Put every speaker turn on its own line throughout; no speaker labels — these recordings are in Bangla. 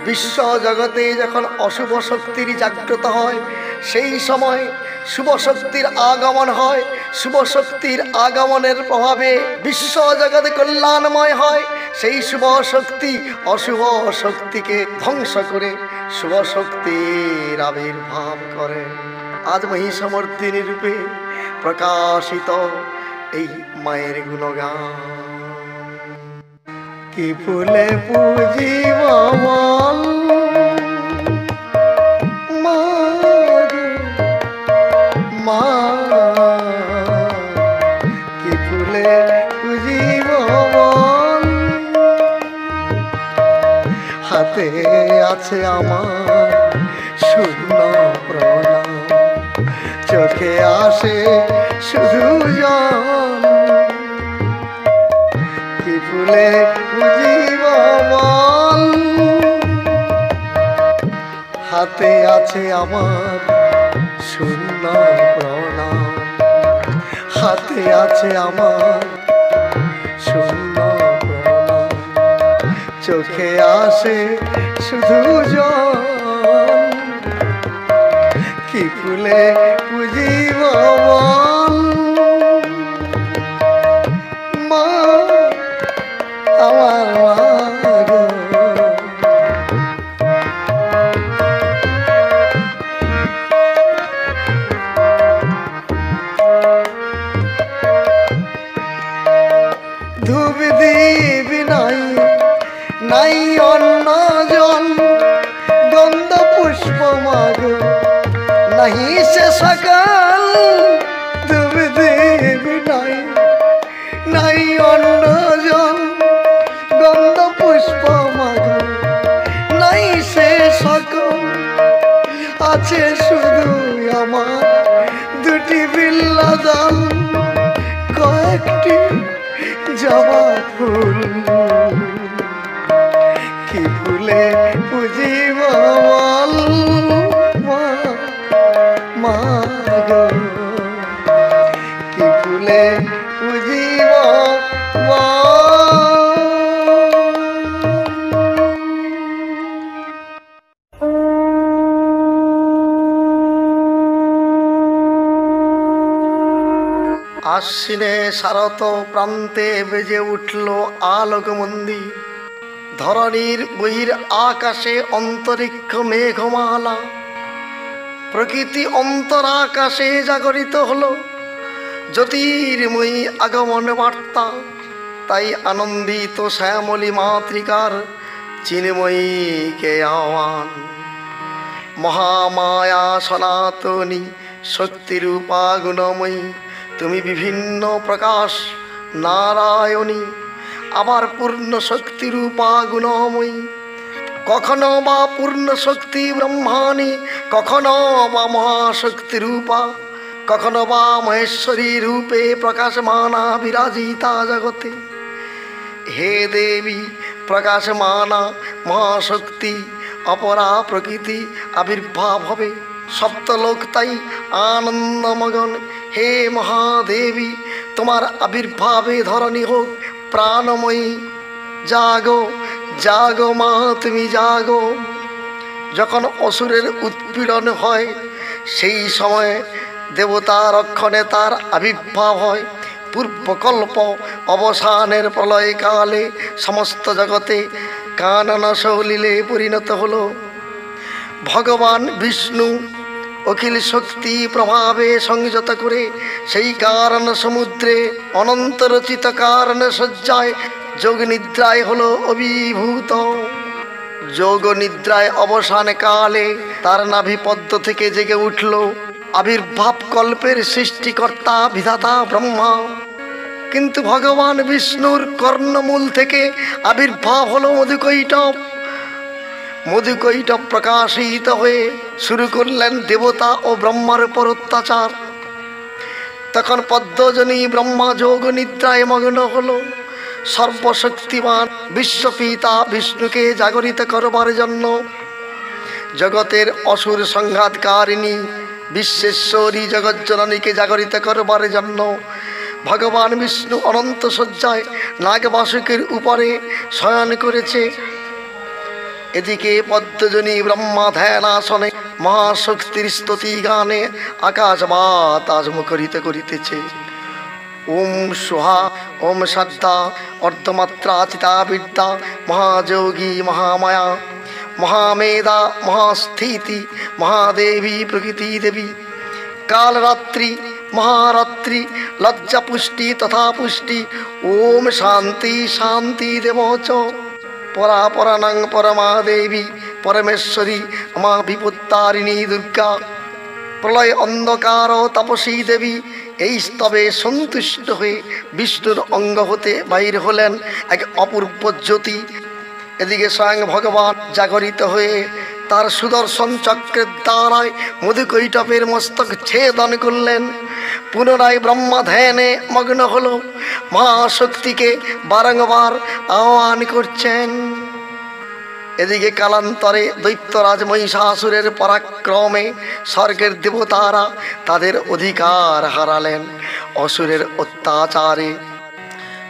বিশ্ব জগতে যখন অশুভ শক্তির জাগ্রত হয়, সেই সময় শুভ শক্তির আগমন হয়। শুভ শক্তির আগমনের প্রভাবে বিশ্ব জগতে কল্যাণময় হয়। সেই শুভ শক্তি অশুভ শক্তিকে ধ্বংস করে শুভ শক্তির আবির্ভাব করে। আজ মহিষমর্দিনী রূপে প্রকাশিত এই মায়ের গুণগান। কি ফুলে পুজিব বল মা, কি ফুলে পুজিব বল। হাতে আছে আমার শূন্য প্রণাম, চোখে আসে শুধু জল। কি ফুলে পুজিব বল, হাতে আছে আমার শূন্য প্রণাম, হাতে আছে আমার শূন্য প্রণাম, চোখে আসে শুধু জল। কি ফুলে পুজিব বল মা, আমার মা গো। ধূপ দিবি নাই নাই অন্য জন, গন্ধ পুষ্প মাগো নাহি সে সকাল। ধূপ দিবি নাই নাই অন্য জন, গন্ধ পুষ্প মাগো নাই সে সকল। আছে শুধু আমার দুটি বিল্লা দল, কয়েকটি জবা ফুল। কি ফুলে পুজিব বল মা, মা গো। কি ফুলে পুজিব বল। আশ্বিনে শারত প্রান্তে বেজে উঠল আলোকমন্দির। ধরণীর বহির আকাশে অন্তরিক্ষ মেঘমালা, প্রকৃতি অন্তরাকাশে জাগরিত হলো জ্যোতির্ময়ী আগমন বার্তা। তাই আনন্দিত শ্যামলী মাতৃকার চিন্ময়ীকে আহ্বান। মহামায়া সনাতনী শক্তিরূপা গুণময়ী, তুমি বিভিন্ন প্রকাশ নারায়ণী, আবার পূর্ণ শক্তিরূপা গুণময়ী। কখনো বা পূর্ণ শক্তি ব্রহ্মাণী, কখনো বা মহাশক্তিরূপা, কখনো বা মহেশ্বরী রূপে প্রকাশমানা বিরাজিতা জগতে। হে দেবী প্রকাশমানা মহাশক্তি, অপরা প্রকৃতি আবির্ভাব হবে। সপ্তলোক তাই আনন্দমগন। হে মহাদেবী, তোমার আবির্ভাবে ধরণী হোক প্রাণময়ী। জাগো জাগো মা, তুমি জাগো। যখন অসুরের উৎপীড়ন হয়, সেই সময়ে দেবতা রক্ষণে তার আবির্ভাব হয়। পূর্বকল্প অবসানের প্রলয়কালে সমস্ত জগতে কানন সলিলে পরিণত হলো। ভগবান বিষ্ণু অখিল শক্তি প্রভাবে সংযত করে সেই কারণ সমুদ্রে অনন্ত রচিত কারণ সজ্জায় যোগ নিদ্রায় হলো অভিভূত। যোগ নিদ্রায় অবসান কালে তার নাভিপদ্ম থেকে জেগে উঠল আবির্ভাব কল্পের সৃষ্টিকর্তা বিধাতা ব্রহ্মা। কিন্তু ভগবান বিষ্ণুর কর্ণমূল থেকে আবির্ভাব হলো মধুকৈটব। মধুকৈটব প্রকাশিত হয়ে শুরু করলেন দেবতা ও ব্রহ্মার উপর অত্যাচার। তখন পদ্মজনী ব্রহ্মা যোগ নিদ্রায় মগ্ন হল। সর্বশক্তিমান বিশ্বপিতা বিষ্ণুকে জাগরিত করবার জন্য, জগতের অসুর সংঘাতকারিণী বিশ্বেশ্বরী জগজ্জননীকে জাগরিত করবার জন্য ভগবান বিষ্ণু অনন্ত শয্যায় নাগবাসুকের উপরে শয়ন করেছে। এদিকে পদ্মজনী ব্রহ্মা ধ্যানাসনে মহাশক্তির স্তুতি গানে আকাশ বাতাস মুখরিত করিতেছে। ওম সোহা, ওম শ্রদ্ধা, অর্ধমাত্রা চিতা বিদ্যা, মহাযোগী মহামায়া, মহামেধা, মহাস্থিতি, মহাদেবী প্রকৃতি দেবী, কালরাত্রি, মহারাত্রি, লজ্জা পুষ্টি তথা পুষ্টি। ওম শান্তি শান্তি দেব চ পরা পরাণং পরমা দেবী পরমেশ্বরী মা বিপত্তারিণী দুর্গা, প্রলয় অন্ধকার তাপসী দেবী। এই স্তবে সন্তুষ্ট হয়ে বিষ্ণুর অঙ্গ হতে বাহির হলেন এক অপূর্ব জ্যোতি। এদিকে স্বয়ং ভগবান জাগরিত হয়ে তার সুদর্শন চক্রের দ্বারায় মধুকৈটপের মস্তক ছেদন করলেন। পুনরায় ব্রহ্মা ধ্যানে মগ্ন হল, মহাশক্তিকে বারংবার আহ্বান করছেন। এদিকে কালান্তরে দৈত্যরাজ মহিষাসুরের পরাক্রমে স্বর্গের দেবতারা তাদের অধিকার হারালেন। অসুরের অত্যাচারে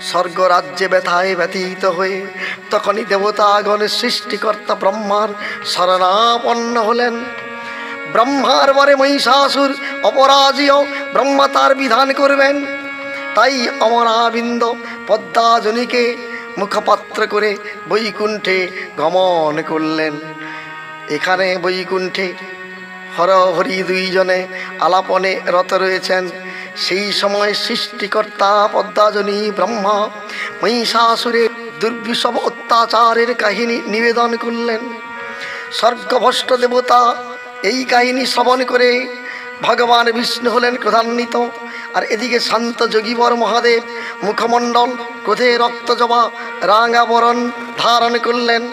স্বর্গরাজ্যে ব্যথায় ব্যথিত হয়ে তখনই দেবতাগণের সৃষ্টিকর্তা ব্রহ্মার শরণাপন্ন হলেন। ব্রহ্মার বরে মহিষাসুর অপরাজীয়, ব্রহ্মা তার বিধান করবেন। তাই অমরাবিন্দ পদ্মাজনীকে মুখপাত্র করে বৈকুণ্ঠে গমন করলেন। এখানে বৈকুণ্ঠে হরহরি দুইজনে আলাপনে রত রয়েছেন। সেই সময় সৃষ্টিকর্তা পদ্মাজনী ব্রহ্মা মহিষাসুরের দুর্বিষম অত্যাচারের কাহিনী নিবেদন করলেন। স্বর্গভ্রষ্ট দেবতা এই কাহিনী শ্রবণ করে ভগবান বিষ্ণু হলেন ক্রোধান্বিত। আর এদিকে শান্ত যোগীবর মহাদেব মুখমণ্ডল ক্রোধে রক্তজবা রাঙাবরণ ধারণ করলেন।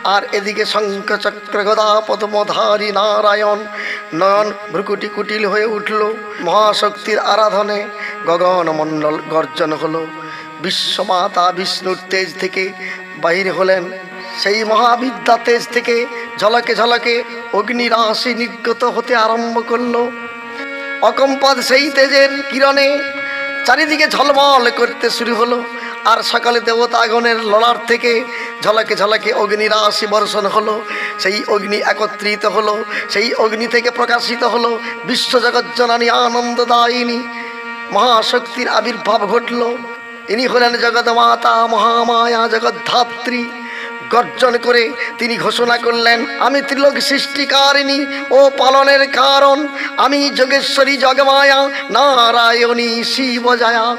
আর এদিকে শঙ্খ চক্র গদা পদ্মধারী নারায়ণ নয়ন ভ্রুকুটি কুটিল হয়ে উঠল। মহাশক্তির আরাধনে গগনমণ্ডল গর্জন হলো। বিশ্বমাতা বিষ্ণুর তেজ থেকে বাহির হলেন। সেই মহাবিদ্যা তেজ থেকে ঝলকে ঝলকে অগ্নিরাশি নির্গত হতে আরম্ভ করল। অকম্পদ সেই তেজের কিরণে চারিদিকে ঝলমল করতে শুরু হলো। আর সকালে দেবতাগণের ললার থেকে ঝলকে ঝলকে অগ্নিরাশি বর্ষণ হলো। সেই অগ্নি একত্রিত হলো, সেই অগ্নি থেকে প্রকাশিত হলো বিশ্বজগজ্জননী আনন্দদায়িনী মহাশক্তির আবির্ভাব ঘটল। ইনি হলেন জগৎমাতা মহামায়া জগদ্ধাত্রী। গর্জন করে তিনি ঘোষণা করলেন, আমি ত্রিলোক সৃষ্টিকারিণী ও পালনের কারণ, আমি যোগেশ্বরী জগমায়া নারায়ণী শিবজয়া,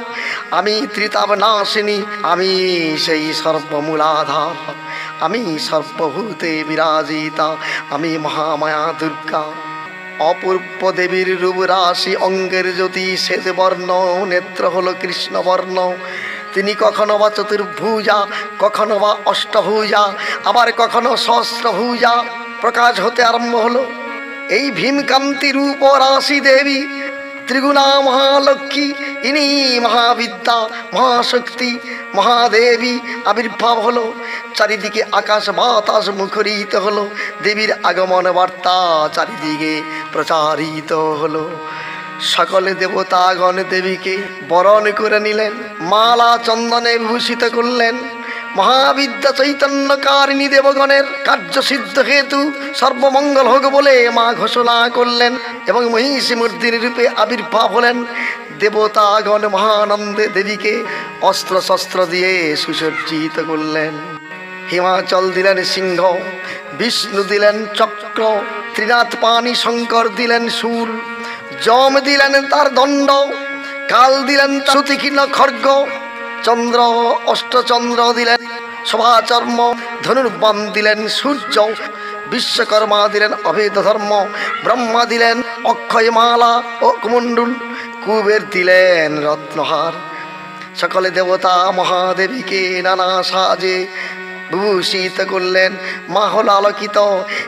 আমি ত্রিতাপ নাশিনী, আমি সেই সর্বমূলাধার, আমি সর্বভূতে বিরাজিতা, আমি মহামায়া দুর্গা। অপূর্ব দেবীর রূপ রাশি, অঙ্গের জ্যোতি শ্বেতবর্ণ, নেত্র হলো কৃষ্ণবর্ণ। তিনি কখনো বা চতুর্ভুজা, কখনো বা অষ্টভুজা, আবার কখনো সহস্রভুজা প্রকাশ হতে আরম্ভ হলো। এই ভীমকান্তি রূপ রাশি দেবী ত্রিগুণা মহালক্ষ্মী, ইনি মহাবিদ্যা মহাশক্তি মহাদেবী আবির্ভাব হলো। চারিদিকে আকাশ বাতাস মুখরিত হলো। দেবীর আগমন বার্তা চারিদিকে প্রচারিত হলো। সকলে দেবতাগণ দেবীকে বরণ করে নিলেন, মালা চন্দনে বিভূষিত করলেন। মহাবিদ্যা চৈতন্যকারিণী দেবগণের কার্যসিদ্ধ হেতু সর্বমঙ্গল হোক বলে মা ঘোষণা করলেন এবং মহিষী মূর্তির রূপে আবির্ভাব হলেন। দেবতাগণ মহানন্দে দেবীকে অস্ত্র শস্ত্র দিয়ে সুসজ্জিত করলেন। হিমাচল দিলেন সিংহ, বিষ্ণু দিলেন চক্র, ত্রিনাথ পানি শঙ্কর দিলেন শূল, যম দিলেন তার দণ্ড, কাল দিলেন শ্রুতিকীর্ণ খড়গ, চন্দ্র অষ্টচন্দ্র দিলেন শোভাচর্ম, ধনুর্বাণ দিলেন সূর্য, বিশ্বকর্মা দিলেন অভেদ ধর্ম, ব্রহ্মা দিলেন অক্ষয়মালা ও কুমণ্ডুল, কুবের দিলেন রত্নহার। সকলে দেবতা মহাদেবীকে নানা সাজে বিভূষিত করলেন। মা হল আলোকিত।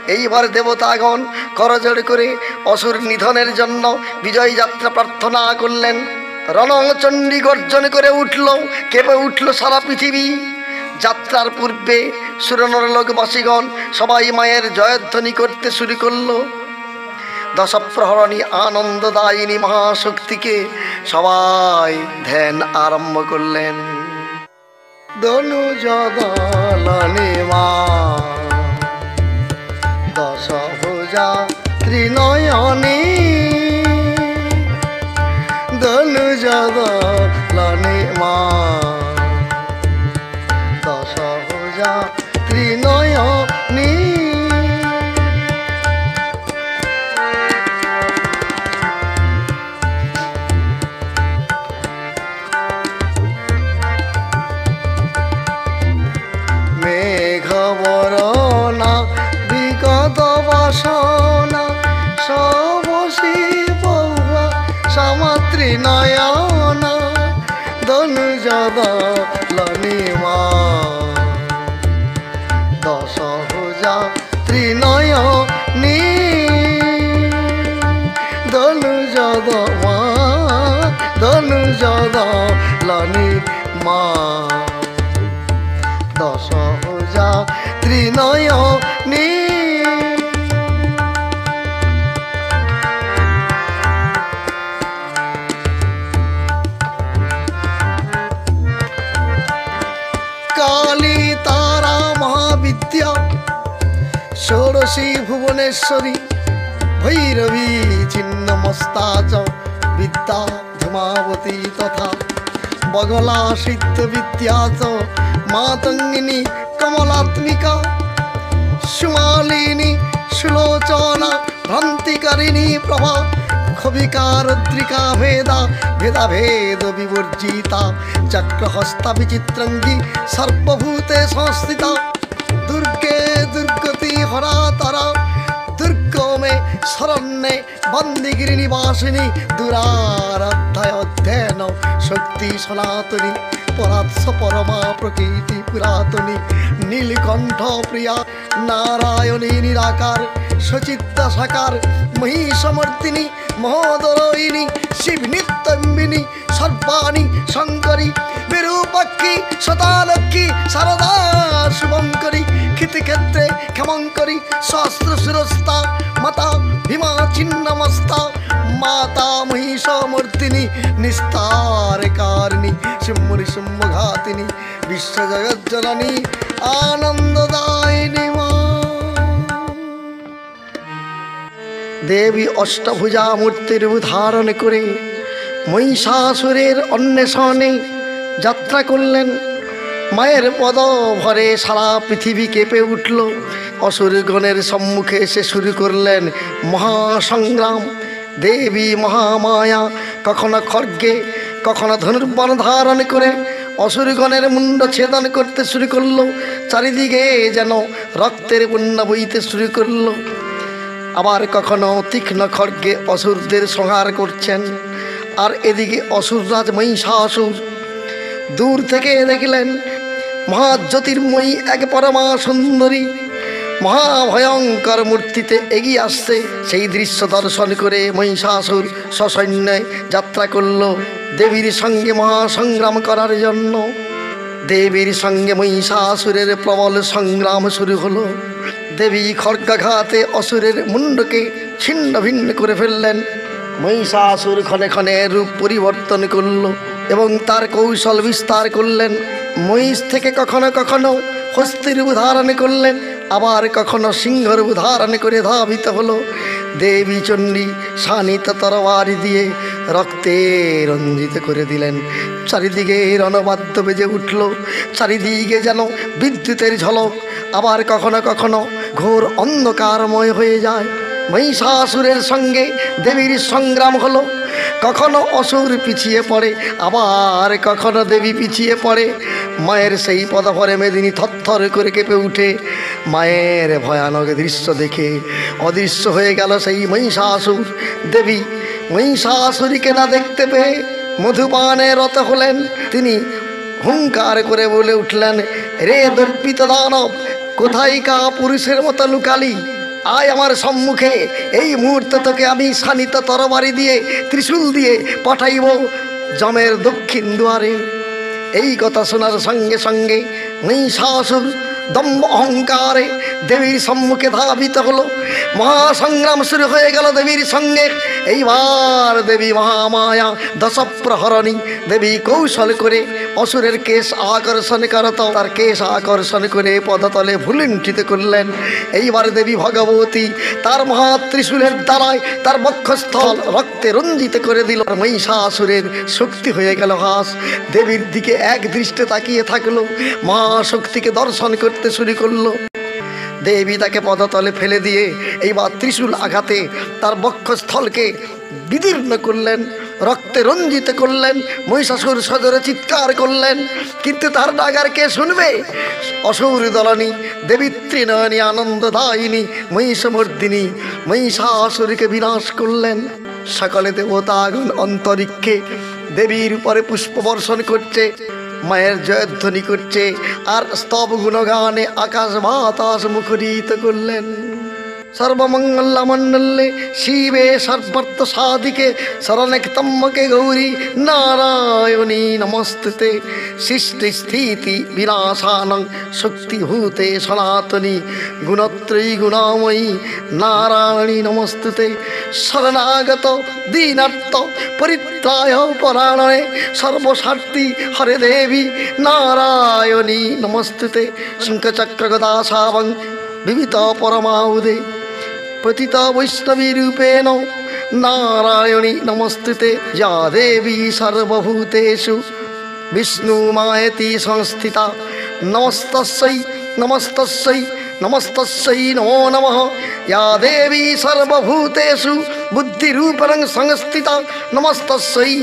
এইবার দেবতাগণ করজোড় করে অসুর নিধনের জন্য বিজয় যাত্রা প্রার্থনা করলেন। রণচণ্ডী গর্জন করে উঠল, কেঁপে উঠল সারা পৃথিবী। যাত্রার পূর্বে সুরনরলোকবাসীগণ সবাই মায়ের জয়ধ্বনি করতে শুরু করল। দশপ্রহরণী আনন্দদায়িনী মহাশক্তিকে সবাই ধ্যান আরম্ভ করলেন। ধনু জগলনে মা ত্রিনয়না ধনুজদলনি মা দশভুজা ত্রিনয়নী ধনুজদ মা ধনুজদলনি মা দশভুজা ত্রিনয়নী। কালী তারা মহাবিদ্যা ষোড়শী ভুবনেশ্বরী ভৈরবী ছিন্নমস্তা চ বিদ্যা ধূমাবতী তথা বগলা সিদ্ধ বিদ্যা চ মাতঙ্গিনী কমলাত্মিকা সুমালিনী সুলোচনা ভ্রান্তিকারিণী প্রভা ক্ষবিকারদ্রিকা ভেদা ভেদা ভেদ বিবর্জিতা চক্রহস্তা বিচিত্রঙ্গী সর্বভূতে সংস্থিতা দুর্গে দুর্গতি হরা তারা দুর্গমে শরণ্যে বন্দিগিরি নিবাসিনী দুরারাধ্যায় অধ্যয়ন শক্তি সনাতনী পরাৎস পরমা প্রকৃতি পুরাতনী নীলকণ্ঠ প্রিয়া নারায়ণী নিরাকার সচিত্তা সাকার মহিষমর্দিনী মহোদয়িনী শিব নিত্যম্বিনী সর্বাণী শঙ্করী বিরূপাক্ষী শতালক্ষ্মী শারদা শুভঙ্করী ক্ষিতিক্ষেত্রে ক্ষমঙ্করী সহস্র শিরস্তা মাতা ভীমা ছিন্নমস্তা মাতা মহিষমর্দিনী নিস্তারকারিণী সিংহরি সিংহঘাতিনী বিশ্বজগজ্জননী আনন্দদায়িনী মা। দেবী অষ্টভুজা মূর্তির ধারণ করে মহিষাসুরের অন্বেষণে যাত্রা করলেন। মায়ের পদ ভরে সারা পৃথিবী কেঁপে উঠল। অসুরগণের সম্মুখে এসে শুরু করলেন মহাসংগ্রাম। দেবী মহামায়া কখনো খড়গে কখনো ধনুর্বাণ ধারণ করে অসুরগণের মুন্ড ছেদন করতে শুরু করলো। চারিদিকে যেন রক্তের বন্যা বইতে শুরু করলো। আবার কখনো তীক্ষ্ণ খড়গে অসুরদের সংহার করছেন। আর এদিকে অসুররাজ মহিষাসুর দূর থেকে দেখলেন মহাজ্যোতির্ময়ী এক পরমা সুন্দরী মহাভয়ঙ্কর মূর্তিতে এগিয়ে আসছে। সেই দৃশ্য দর্শন করে মহিষাসুর সসৈন্যে যাত্রা করল দেবীর সঙ্গে মহাসংগ্রাম করার জন্য। দেবীর সঙ্গে মহিষাসুরের প্রবল সংগ্রাম শুরু হলো। দেবী খড়গাঘাতে অসুরের মুন্ডকে ছিন্ন ভিন্ন করে ফেললেন। মহিষাসুর ক্ষণে ক্ষণে রূপ পরিবর্তন করল এবং তার কৌশল বিস্তার করলেন। মহিষ থেকে কখনো কখনো হস্তির রূপ ধারণ করলেন, আবার কখনো সিংহ রূপ ধারণ করে ধাবিত হলো। দেবী চণ্ডী শানিত তরবারি দিয়ে রক্তে রঞ্জিত করে দিলেন। চারিদিকে রণবাদ্য বেজে উঠল, চারিদিকে যেন বিদ্যুতের ঝলক। আবার কখনো কখনো ঘোর অন্ধকারময় হয়ে যায়। মহিষাসুরের সঙ্গে দেবীর সংগ্রাম হলো। কখনো অসুর পিছিয়ে পড়ে, আবার কখনো দেবী পিছিয়ে পড়ে। মায়ের সেই পদভরে মেদিনী থরথর করে কেঁপে উঠে। মায়ের ভয়ানক দৃশ্য দেখে অদৃশ্য হয়ে গেল সেই মহিষাসুর। দেবী মহিষাসুরীকে না দেখতে পেয়ে মধুপানে রত হলেন। তিনি হুঙ্কার করে বলে উঠলেন, রে দর্পিত দানব, কোথায় কা পুরুষের মতো লুকালি? আয় আমার সম্মুখে, এই মুহূর্তে তোকে আমি শানিত তরবারি দিয়ে ত্রিশূল দিয়ে পাঠাইব যমের দক্ষিণ দুয়ারে। এই কথা শোনার সঙ্গে সঙ্গে মহিষাসুর দম্ভ অহংকারে দেবীর সম্মুখে ধাবিত হলো। মহাসংগ্রাম শুরু হয়ে গেল দেবীর সঙ্গে। এইবার দেবী মহামায়া দশপ্রহরণী দেবী কৌশল করে অসুরের কেশ আকর্ষণ করত, তার কেশ আকর্ষণ করে পদতলে ভুলুণ্ঠিত করলেন। এইবার দেবী ভগবতী তার মহাত্রিশূলের দ্বারায় তার বক্ষস্থল রক্তে রঞ্জিত করে দিল। মহিষাসুরের শক্তি হয়ে গেল হ্রাস। দেবীর দিকে এক দৃষ্টে তাকিয়ে থাকলো, মহাশক্তিকে দর্শন করতে শুরু করলো। দেবী তাকে পদতলে ফেলে দিয়ে এইবার ত্রিশূল আঘাতে তার বক্ষস্থলকে বিদীর্ণ করলেন, রক্তে রঞ্জিত করলেন। মহিষাসুর সজোরে চিৎকার করলেন, কিন্তু তার ডাগার কে শুনবে? অসুর দলনী দেবী ত্রিনয়নী আনন্দদায়িনী মহিষমর্দিনী মহিষাসুরকে বিনাশ করলেন। সকলে দেবতাগণ অন্তরিক্ষে দেবীর উপরে পুষ্পবর্ষণ করছে, মায়ের জয়ধ্বনি করছে, আর স্তব গুণগানে আকাশ বাতাস মুখরিত করলেন। সর্বমঙ্গল মণ্ডলে শিবে সর্বার্থ সাধিকে শরণেক্তম্বকে গৌরী নারায়ণী নমস্তুতে। সৃষ্টি স্থিতি বিনাশানং শক্তিভূতে সনাতনী গুণত্রয়ী গুণাময়ী নারায়ণী নমস্তুতে। শরণাগত দীনার্থ পরিত্রায় পরায়ণে সর্বস্বার্থী হরে দেবী নারায়ণী নমস্তুতে। শঙ্খচক্র গদা শাবং বিবিধ পরমাউদে পতিতা বৈষ্ণবী রূপেণ নারায়ণী নমস্তুতে। যা দেবী সর্বভূতেষু বিষ্ণুমায়েতি সংস্থিতা নমস্তস্যৈ নমস্তস্যৈ নমস্তস্যৈ নমো নমঃ। या देवी सर्वभूतेषु बुद्धिरूपेण संस्थिता नमस्तस्यै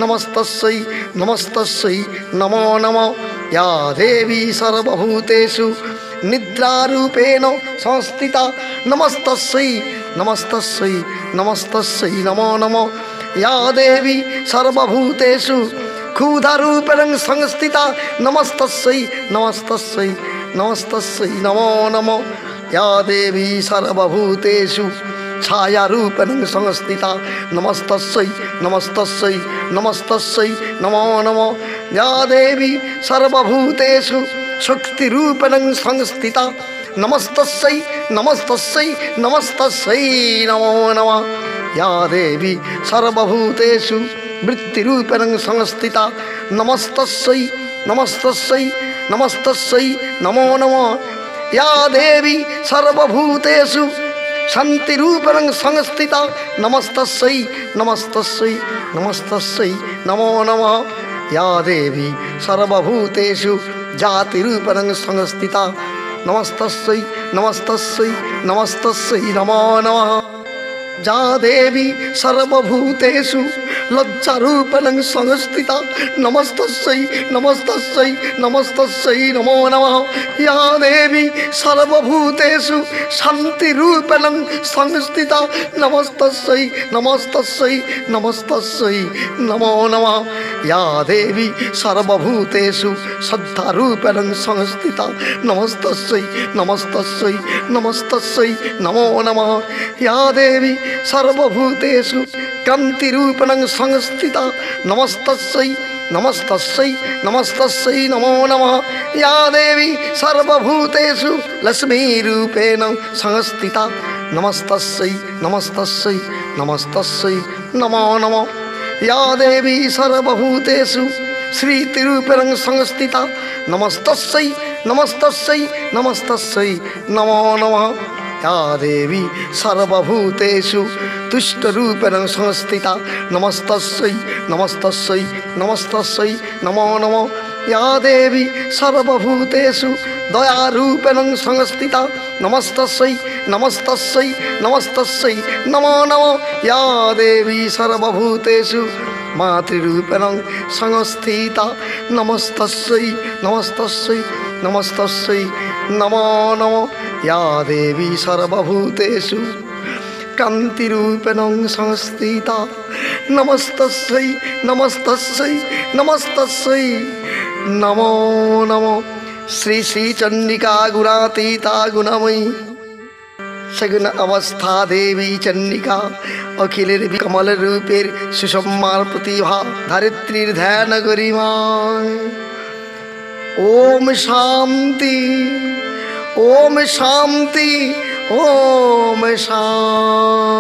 नमस्तस्यै नमस्तस्यै नमो नमः। या देवी सर्वभूतेषु निद्रारूपेण संस्थिता नमस्तस्यै नमस्तस्यै नमस्तस्यै नमो नमः। या देवी सर्वभूतेषु क्षुधारूपेण संस्थिता नमस्तस्यै नमस्तस्यै नमस्तस्यै नमो नमः। या देवी सर्वभूतेषु छायारूपेण संस्थिता नमस्तस्यै नमस्तस्यै नमस्तस्यै नमो नमः। या देवी सर्वभूतेषु शक्तिरूपेण संस्थिता नमस्तस्यै नमस्तस्यै नमस्तस्यै नमो नमः। या देवी सर्वभूतेषु वृत्तिरूपेण संस्थिता नमस्तस्यै नमस्तस्यै नमस्तस्यै नमो नमः। या देवी सर्वभूतेषु शान्तिरूपेण संस्थिता नमस्तस्यै नमस्तस्यै नमस्तस्यै नमो नमः। या देवी सर्वभूतेषु जातिरूपेण संस्थिता नमस्तस्यै नमस्तस्यै नमस्तस्यै नमो नमः। या देवी सर्वभूतेषु लज्जारूपेण संस्थिता नमस्तस्यै नमस्तस्यै नमस्तस्यै नमो नमः। या देवी सर्वभूतेषु शान्तिरूपेण संस्थिता नमस्तस्यै नमस्तस्यै नमस्तस्यै नमो नमः। या देवी सर्वभूतेषु श्रद्धारूपेण संस्थिता नमस्तस्यै नमस्तस्यै नमस्तस्यै नमो नमः। या देवी सर्वभूतेषु कान्तिरूपेण संस्थिता नमस्तस्यै नमस्तस्यै नमस्तस्यै नमो नमः। या देवी सर्वभूतेषु लक्ष्मीरूपेण संस्थिता नमस्तस्यै नमस्तस्यै नमस्तस्यै नमो नमः। या देवी सर्वभूतेषु श्रीतिरूपेण संस्थिता नमस्तस्यै नमस्तस्यै नमस्तस्यै नमो नमः। या देवी सर्वभूतेषु तुष्टरूपेण संस्थिता नमस्तस्यै नमस्तस्यै नमस्तस्यै नमो नमः। या देवी सर्वभूतेषु दयारूपेण संस्थिता नमस्तस्यै नमस्तस्यै नमस्तस्यै नमो नमः। या देवी सर्वभूतेषु मातृरूपेण संस्थिता नमस्तस्यै नमस्तस्यै नमस्तस्यै नमो नमः। या देवी सर्वभूतेषु कान्तिरूपेण संस्थिता नमस्तस्यै नमस्तस्यै नमस्तस्यै नमो नमः। श्री श्री चंडिका गुणातीता गुणमयी सगुण अवस्था देवी चंडिका अखिलेर कमल रूपेर सुषमार प्रतिभा धरित्रीर ध्यान गरिमाय। ओम शांति ओम शांति ओम शांति।